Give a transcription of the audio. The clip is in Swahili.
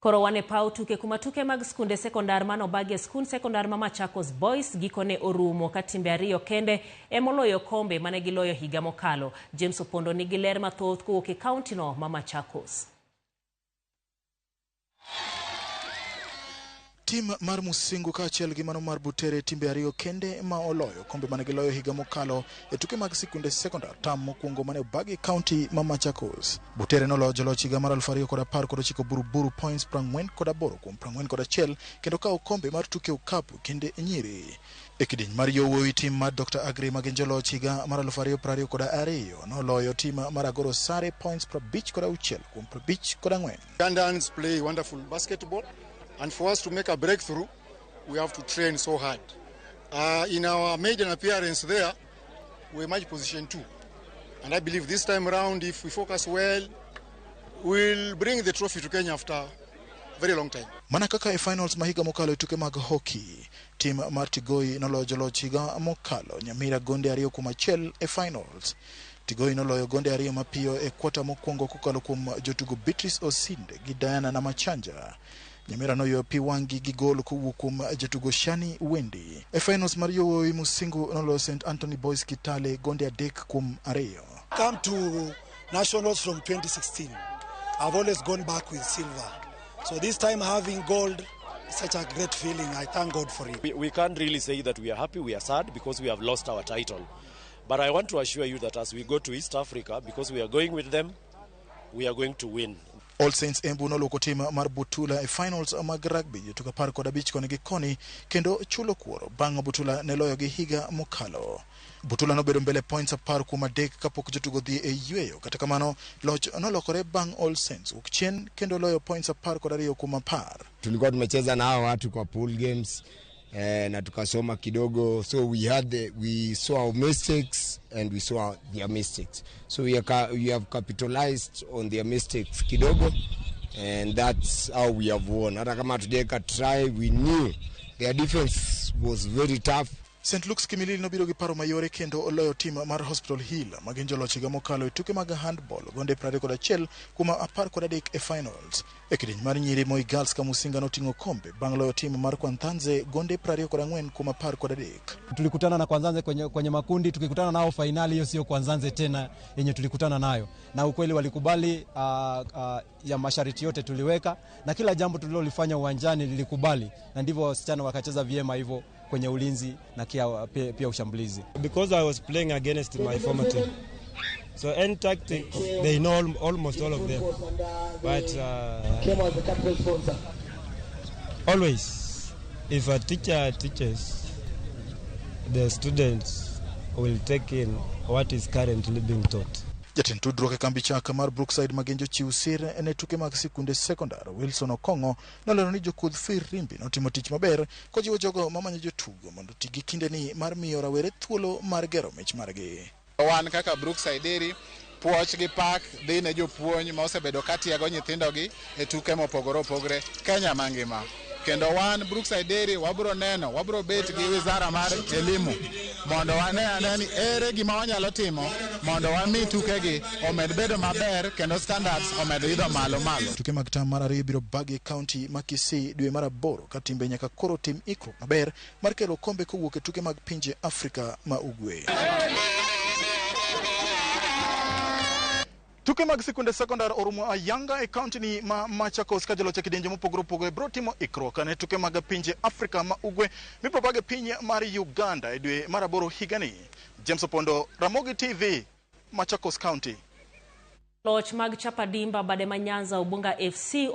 Koro wane pau tuke kuma tuke mag skunde sekondar mano bagi skund sekondar ma Machakos Boys gikone orumo ka timbe ariyo kende emoloyo kombe mane giloyo higa mokalo. James Opondo nigi ler mathoth kowuok e kaunti no ma Machakos. Tim mar Musingu kaachiel gi mano mar Butere timbe ariyo kende ma oloyo kombe mane giloyo higa mokalo e tuke mag sikunde sekondar tam mokwongo mane bagi kaunti ma Machakos. Butere noloyo joloch higa mar 2019 buruburu points 48 kuom 41 kendo kawo kombe mar tuke okapu kende nyiri. E kidieny mar yowuoyi tim mar Dr. Agri ma gin joloch higa mar 2022 noloyo tim mar Agoro sare points 56 kuom 54. Ugandans play wonderful basketball. And for us to make a breakthrough, we have to train so hard. In our maiden appearance there, we match position 2. And I believe this time around, if we focus well, we'll bring the trophy to Kenya after a very long time. Manakaka e finals mahiga mokalo tuke mag hockey. Team mar Tigoi noloyo joloch higa mokalo Nyamira gonde ariyo kuom achiel e finals. Tigoi noloyo gonde ariyo mapiyo e kwata mokwongo kokalo kuom jotugo Beatrice Osinde gi Diana na Machanja. Nyamira noyo pi wangi gi gol kowuok kuom jatugo Shani Wendi. E finals mar yowuoyi Musingu noloyo St. Anthony Boys Kitale gonde 3-2. Come to nationals from 2016. I've always gone back with silver. So this time having gold is such a great feeling. I thank God for it. We can't really say that we are happy, we are sad because we have lost our title. But I want to assure you that as we go to East Africa, because we are going with them, we are going to win. All Saints Embu noloko tim mar Butula e finals mag rugby tuka 15 koni gi koni kendo chulo kuoro bang' Butula ne loyo gi higa mokalo. Butula nobedo mbele points 10 kapok jotugo dhi e yweyo, kata kamano loch nolokore bang' All Saints wuok chien kendo loyo points 12 Tulikuwa tumecheza na hao watu kwa pool games na tukasoma kidogo, so we saw our mistakes and we saw their mistakes, so we have capitalized on their mistakes kidogo, and that's how we have won. Hata kama tudeka try, we knew their defense was very tough. St. Luke's Kimilili nobiro gi paro mayore kendo oloyo tim mar Hospital Hill ma gin joloch higa mokalo e tuke mag handball gonde 21 kuma 13 e finals. E kidieny mar nyiri Moi Girls ka Musinga noting'o kombe bang' loyo tim mar Kwantanze gonde 24 kuma 13. Tulikutana na Kwanzanze kwenye makundi, tukikutana nao finali, hiyo sio Kwanzanze tena yenye tulikutana nayo. Na ukweli walikubali ya masharti yote tuliweka, na kila jambo tulilolifanya uwanjani lilikubali, na ndivyo wasichana wakacheza vyema hivyo kwenye ulinzi na pia ushambulizi. Because I was playing against my former team, so any tactic they know almost all of them, but always if a teacher teaches, the students will take in what is currently being taught. Jatin tudruok e kambi chaka mar Brookside magenjo chiw sir ene tuke mag sikunde sekondar Wilson Okongo nolero ni jokudh firimbi notimo tich maber kojiwo jogo mamanyo jotugo mondo tigi kinde ni mar miyo rawere thuolo mar gero mich margi. Wan kaka Brookside eri puoch gi pak dhi ne jopuonj ma osebedo katiego nyithindogi e tuke mopogore opogore Kenya mangima. Kendo wan Brookside eri wabro bet gi wizara mar elimu mondo wane ni ere gima wanyalo timo mondo wami tukegi omed bedo maber kendo standards omed idho malo. Tuke mag tam mar ariyo biro bagi kaunti ma Kisii dwe mar 8 ka timbe nyaka koro tim ikruok maber mar kelo kombe kowuok e tuke mag pinje Afrika ma Ugwe. Tuke mag sikunde sekondar orumo ayanga e kaunti ni ma Machakos ka joloch e kidienje mopogore opogore bro timo ikruok ne tuke mag pinje Afrika ma Ugwe mipobage piny mar Uganda e dwe mar 8 higani. James Opondo, Ramogi TV, Machakos County. Loch mag Chapadimba bade Manyanza Ubunga FC